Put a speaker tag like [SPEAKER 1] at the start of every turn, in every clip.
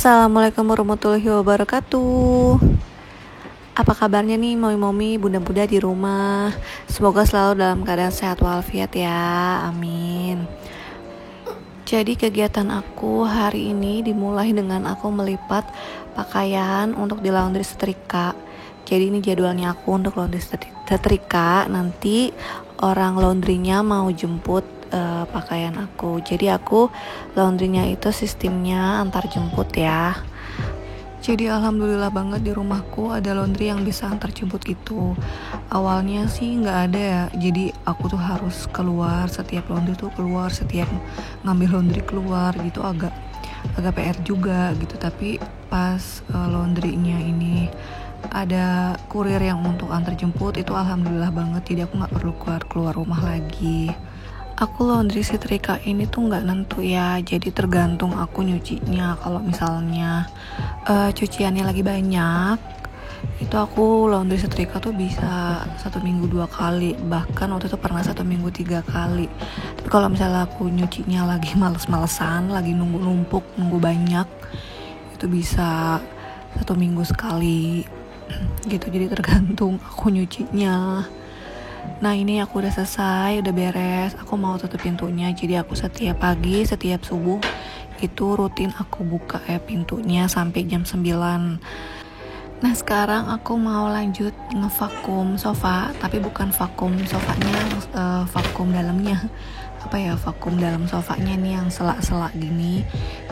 [SPEAKER 1] Assalamualaikum warahmatullahi wabarakatuh. Apa kabarnya nih momi-momi, bunda-bunda di rumah? Semoga selalu dalam keadaan sehat walafiat ya, amin. Jadi kegiatan aku hari ini dimulai dengan aku melipat pakaian untuk di laundry setrika. Jadi ini jadwalnya aku untuk laundry setrika. Nanti orang laundrynya mau jemput pakaian aku. Jadi aku laundrynya itu sistemnya antar jemput ya. Jadi alhamdulillah banget di rumahku ada laundry yang bisa antar jemput gitu. Awalnya sih nggak ada ya, jadi aku tuh harus keluar setiap laundry tuh keluar, setiap ngambil laundry keluar gitu, agak PR juga gitu. Tapi pas laundrynya ini ada kurir yang untuk antar jemput, itu alhamdulillah banget, jadi aku nggak perlu keluar rumah lagi. Aku laundry setrika ini tuh nggak nentu ya, jadi tergantung aku nyucinya. Kalau misalnya cuciannya lagi banyak, itu aku laundry setrika tuh bisa 1 minggu 2 kali, bahkan waktu itu pernah 1 minggu 3 kali. Tapi kalau misalnya aku nyucinya lagi males-malesan, lagi nunggu numpuk, nunggu banyak, itu bisa 1 minggu sekali gitu. Jadi tergantung aku nyucinya. Nah ini aku udah selesai, udah beres, aku mau tutup pintunya. Jadi aku setiap pagi, setiap subuh itu rutin aku buka pintunya sampai jam 9. Nah sekarang aku mau lanjut ngevakum sofa, tapi bukan vakum sofanya, vakum dalamnya. Vakum dalam sofanya nih yang selak-selak gini.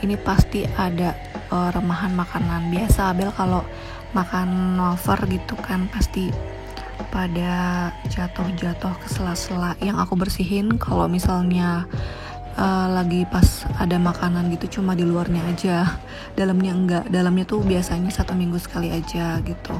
[SPEAKER 1] Ini pasti ada remahan makanan. Biasa Abel kalau makan wafer gitu kan pasti pada jatuh ke sela-sela yang aku bersihin. Kalau misalnya lagi pas ada makanan gitu cuma di luarnya aja, dalamnya enggak. Dalamnya tuh biasanya 1 minggu sekali aja gitu.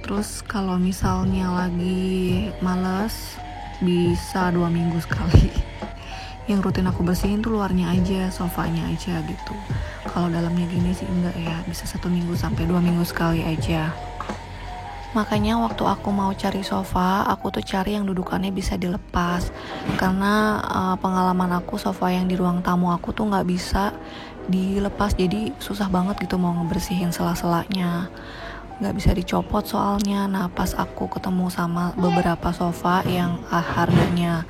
[SPEAKER 1] Terus kalau misalnya lagi males bisa 2 minggu sekali. Yang rutin aku bersihin tuh luarnya aja, sofanya aja gitu. Kalau dalamnya gini sih enggak ya, bisa 1 minggu sampai 2 minggu sekali aja. Makanya waktu aku mau cari sofa, aku tuh cari yang dudukannya bisa dilepas. Karena pengalaman aku sofa yang di ruang tamu aku tuh gak bisa dilepas. Jadi susah banget gitu mau ngebersihin sela-selanya, gak bisa dicopot soalnya. Nah pas aku ketemu sama beberapa sofa yang harganya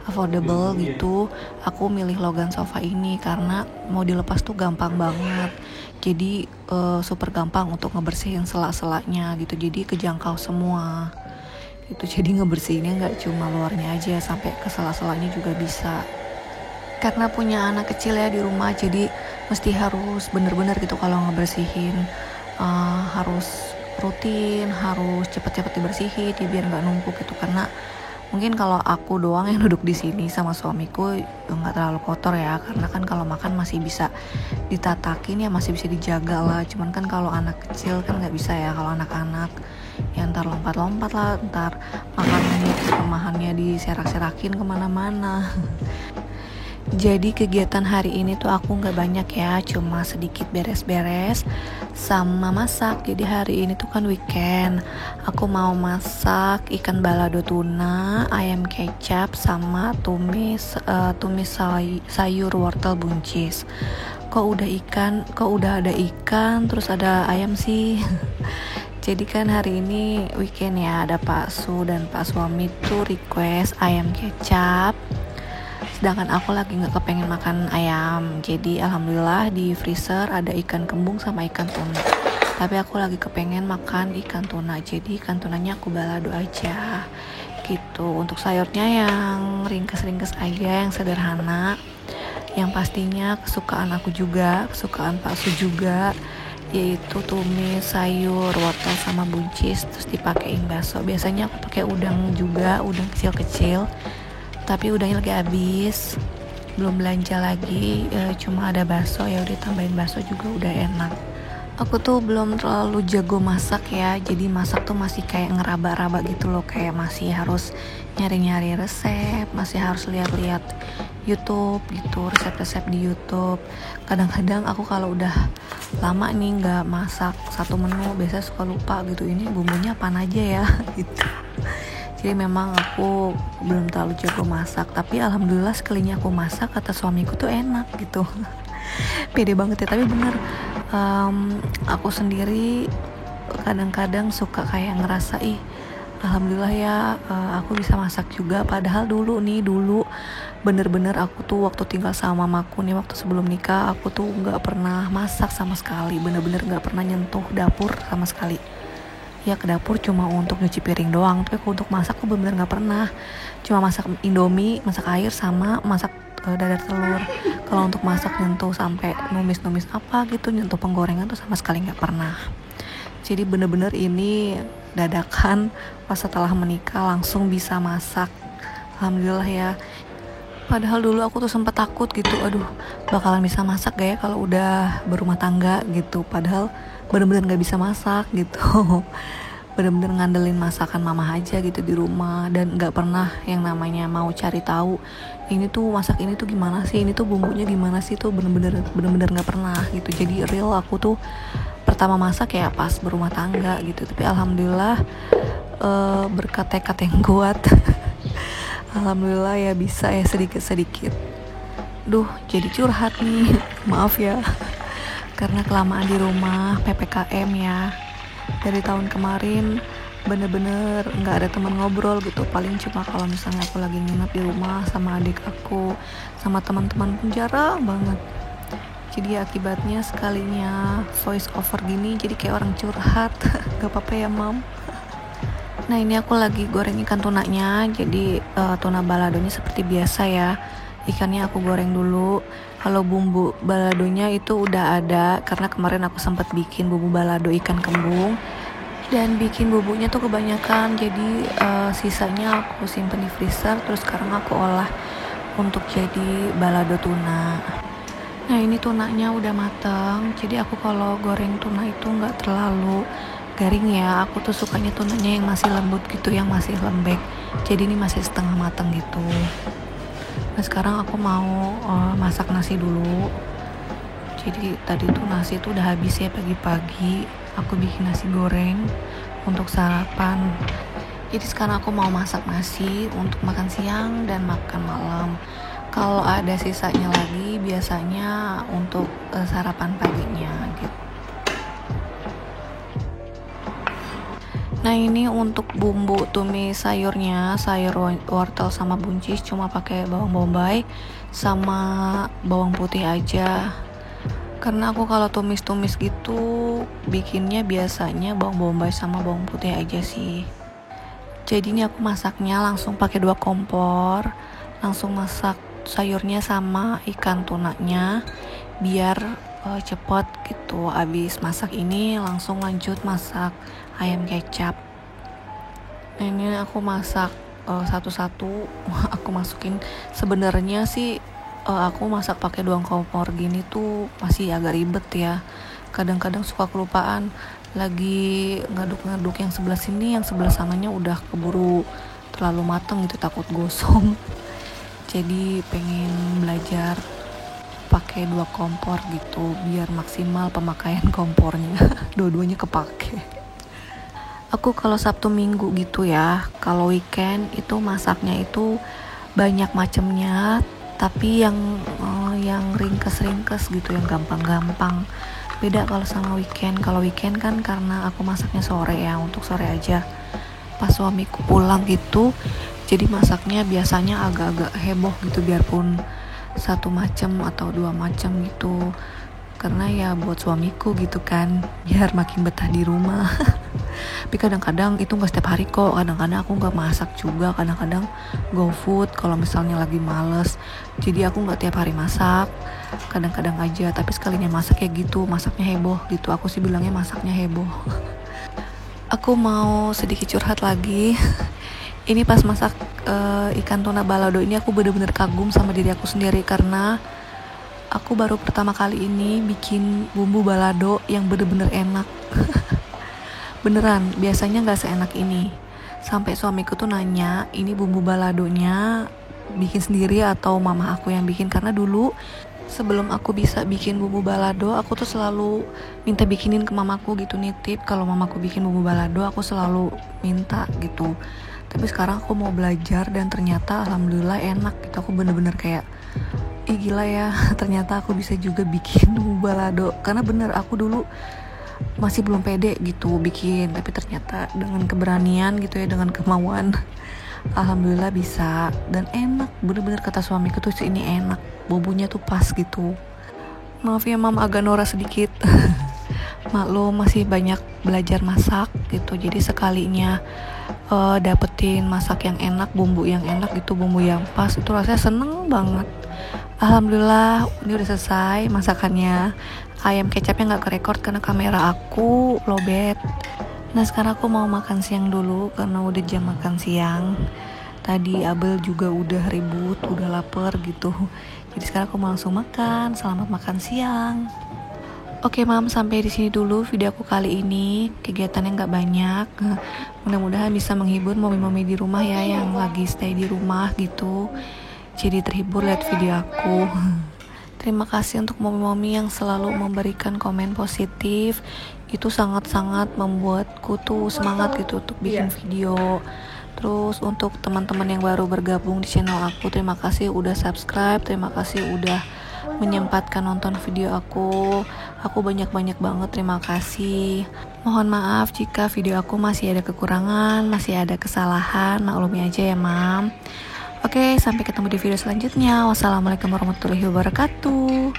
[SPEAKER 1] affordable gitu, aku milih Logan sofa ini karena mau dilepas tuh gampang banget. Jadi super gampang untuk ngebersihin sela-selanya gitu, jadi kejangkau semua gitu. Jadi ngebersihinnya nggak cuma luarnya aja, sampai ke sela-selanya juga bisa. Karena punya anak kecil ya di rumah, jadi mesti harus bener-bener gitu kalau ngebersihin, harus rutin, harus cepet-cepet dibersihin ya biar nggak numpuk gitu. Karena mungkin kalau aku doang yang duduk di sini sama suamiku nggak terlalu kotor ya, karena kan kalau makan masih bisa ditatakin ya, masih bisa dijaga lah. Cuman kan kalau anak kecil kan nggak bisa ya. Kalau anak-anak ya ntar lompat-lompat lah, ntar makanannya diserak-serakin kemana-mana. Jadi kegiatan hari ini tuh aku gak banyak ya, cuma sedikit beres-beres sama masak. Jadi hari ini tuh kan weekend, aku mau masak ikan balado tuna, ayam kecap, sama tumis sayur wortel buncis. Kok udah ada ikan terus ada ayam sih. Jadi kan hari ini weekend ya, ada Pak Su dan Pak suami tuh request ayam kecap, sedangkan aku lagi gak kepengen makan ayam. Jadi alhamdulillah di freezer ada ikan kembung sama ikan tuna, tapi aku lagi kepengen makan ikan tuna, jadi ikan tunanya aku balado aja gitu. Untuk sayurnya yang ringkes-ringkes aja, yang sederhana, yang pastinya kesukaan aku juga, kesukaan Pak Su juga, yaitu tumis sayur wortel sama buncis terus dipakein bakso. Biasanya aku pakai udang juga, udang kecil-kecil, tapi udangnya lagi habis, belum belanja lagi, cuma ada bakso, ya udah tambahin bakso juga udah enak. Aku tuh belum terlalu jago masak ya, jadi masak tuh masih kayak ngeraba-raba gitu loh, kayak masih harus nyari-nyari resep, masih harus lihat-lihat YouTube gitu, resep-resep di YouTube. Kadang-kadang aku kalau udah lama nih nggak masak satu menu, biasanya suka lupa gitu, ini bumbunya apaan aja ya gitu. Jadi memang aku belum terlalu jago masak, tapi alhamdulillah sekalinya aku masak kata suamiku tuh enak gitu. Pede banget ya, tapi bener Aku sendiri kadang-kadang suka kayak ngerasa alhamdulillah ya, aku bisa masak juga. Padahal dulu bener-bener aku tuh waktu tinggal sama mamaku nih, waktu sebelum nikah, aku tuh nggak pernah masak sama sekali, bener-bener nggak pernah nyentuh dapur sama sekali. Ya ke dapur cuma untuk nyuci piring doang, tapi aku untuk masak aku bener-bener nggak pernah. Cuma masak indomie, masak air, sama masak dadar telur. Kalau untuk masak nyentuh sampai numis-numis apa gitu, nyentuh penggorengan tuh sama sekali nggak pernah. Jadi bener-bener ini dadakan pas setelah menikah langsung bisa masak, alhamdulillah ya. Padahal dulu aku tuh sempat takut gitu, aduh bakalan bisa masak gak ya kalau udah berumah tangga gitu. Padahal bener-bener gak bisa masak gitu. Bener-bener ngandelin masakan mama aja gitu di rumah, dan gak pernah yang namanya mau cari tahu ini tuh masak ini tuh gimana sih, ini tuh bumbunya gimana sih, tuh bener-bener gak pernah gitu. Jadi real aku tuh pertama masak ya pas berumah tangga gitu. Tapi alhamdulillah berkat tekad yang kuat alhamdulillah ya bisa ya sedikit-sedikit. Jadi curhat nih maaf ya, karena kelamaan di rumah PPKM ya. Dari tahun kemarin bener-bener gak ada teman ngobrol gitu. Paling cuma kalau misalnya aku lagi nginep di rumah sama adik aku, sama teman-teman pun jarang banget. Jadi akibatnya sekalinya voice over gini jadi kayak orang curhat. Gak apa-apa ya mam. Nah ini aku lagi goreng ikan tunanya. Jadi tuna baladonya seperti biasa ya, ikannya aku goreng dulu. Kalau bumbu baladonya itu udah ada, karena kemarin aku sempat bikin bumbu balado ikan kembung dan bikin bumbunya tuh kebanyakan. Jadi sisanya aku simpen di freezer, terus sekarang aku olah untuk jadi balado tuna. Nah ini tunanya udah matang. Jadi aku kalau goreng tuna itu gak terlalu garing ya, aku tuh sukanya tunanya yang masih lembut gitu, yang masih lembek. Jadi ini masih setengah matang gitu. Nah sekarang aku mau masak nasi dulu. Jadi tadi tuh nasi tuh udah habis ya pagi-pagi. Aku bikin nasi goreng untuk sarapan. Jadi sekarang aku mau masak nasi untuk makan siang dan makan malam. Kalau ada sisanya lagi biasanya untuk sarapan paginya gitu. Nah ini untuk bumbu tumis sayurnya, sayur wortel sama buncis cuma pakai bawang bombay sama bawang putih aja. Karena aku kalau tumis-tumis gitu bikinnya biasanya bawang bombay sama bawang putih aja sih. Jadi ini aku masaknya langsung pakai 2 kompor, langsung masak sayurnya sama ikan tunanya biar cepet gitu. Abis masak ini langsung lanjut masak ayam kecap. Nah ini aku masak satu-satu. Aku masukin, sebenarnya sih aku masak pakai 2 kompor gini tuh masih agak ribet ya. Kadang-kadang suka kelupaan, lagi ngaduk-ngaduk yang sebelah sini, yang sebelah sananya udah keburu terlalu mateng gitu, takut gosong. Jadi pengen belajar pakai 2 kompor gitu biar maksimal pemakaian kompornya. Dua-duanya kepake. Aku kalau Sabtu Minggu gitu ya, kalau weekend itu masaknya itu banyak macamnya, tapi yang ringkes-ringkes gitu, yang gampang-gampang. Beda kalau sama weekend. Kalau weekend kan karena aku masaknya sore ya, untuk sore aja. Pas suamiku pulang gitu, jadi masaknya biasanya agak-agak heboh gitu, biarpun 1 macam atau 2 macam gitu. Karena ya buat suamiku gitu kan, biar makin betah di rumah. Tapi kadang-kadang itu gak setiap hari kok. Kadang-kadang aku gak masak juga, kadang-kadang go food kalau misalnya lagi males. Jadi aku gak tiap hari masak, kadang-kadang aja. Tapi sekalinya masak ya gitu, masaknya heboh gitu. Aku sih bilangnya masaknya heboh. Aku mau sedikit curhat lagi. Ini pas masak ikan tuna balado ini aku bener-bener kagum sama diri aku sendiri, karena aku baru pertama kali ini bikin bumbu balado yang bener-bener enak. Beneran, biasanya gak seenak ini. Sampai suamiku tuh nanya, ini bumbu baladonya bikin sendiri atau mama aku yang bikin. Karena dulu sebelum aku bisa bikin bumbu balado, aku tuh selalu minta bikinin ke mamaku gitu, nitip. Kalau mamaku bikin bumbu balado aku selalu minta gitu. Tapi sekarang aku mau belajar dan ternyata alhamdulillah enak gitu. Aku bener-bener kayak Ih gila ya, ternyata aku bisa juga bikin bumbu balado. Karena bener aku dulu masih belum pede gitu bikin, tapi ternyata dengan keberanian gitu ya, dengan kemauan, alhamdulillah bisa. Dan enak, bener-bener kata suamiku tuh ini enak, bumbunya tuh pas gitu. Maaf ya mam, agak norak sedikit. Maklum masih banyak belajar masak gitu, jadi sekalinya dapetin masak yang enak, bumbu yang enak gitu, bumbu yang pas, itu rasanya seneng banget. Alhamdulillah ini udah selesai masakannya. Ayam kecapnya nggak kerekord karena kamera aku lowbat. Nah sekarang aku mau makan siang dulu karena udah jam makan siang. Tadi Abel juga udah ribut, udah lapar gitu. Jadi sekarang aku mau langsung makan. Selamat makan siang. Oke mam, sampai di sini dulu video aku kali ini. Kegiatannya nggak banyak. Mudah-mudahan bisa menghibur momi-momi di rumah ya, yang lagi stay di rumah gitu. Jadi terhibur lihat video aku. Terima kasih untuk momi-momi yang selalu memberikan komen positif. Itu sangat-sangat membuatku tuh semangat gitu untuk bikin video. Terus untuk teman-teman yang baru bergabung di channel aku, terima kasih udah subscribe, terima kasih udah menyempatkan nonton video aku. Aku banyak-banyak banget terima kasih. Mohon maaf jika video aku masih ada kekurangan, masih ada kesalahan, maklumi aja ya mam. Oke, sampai ketemu di video selanjutnya. Wassalamualaikum warahmatullahi wabarakatuh.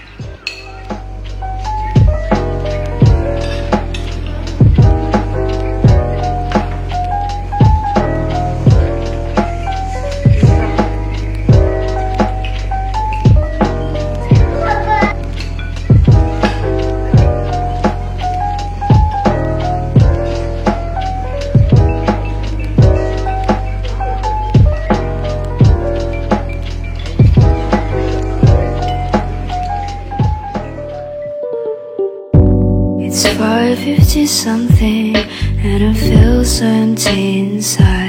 [SPEAKER 2] It's 5:50 something and I feel so empty inside.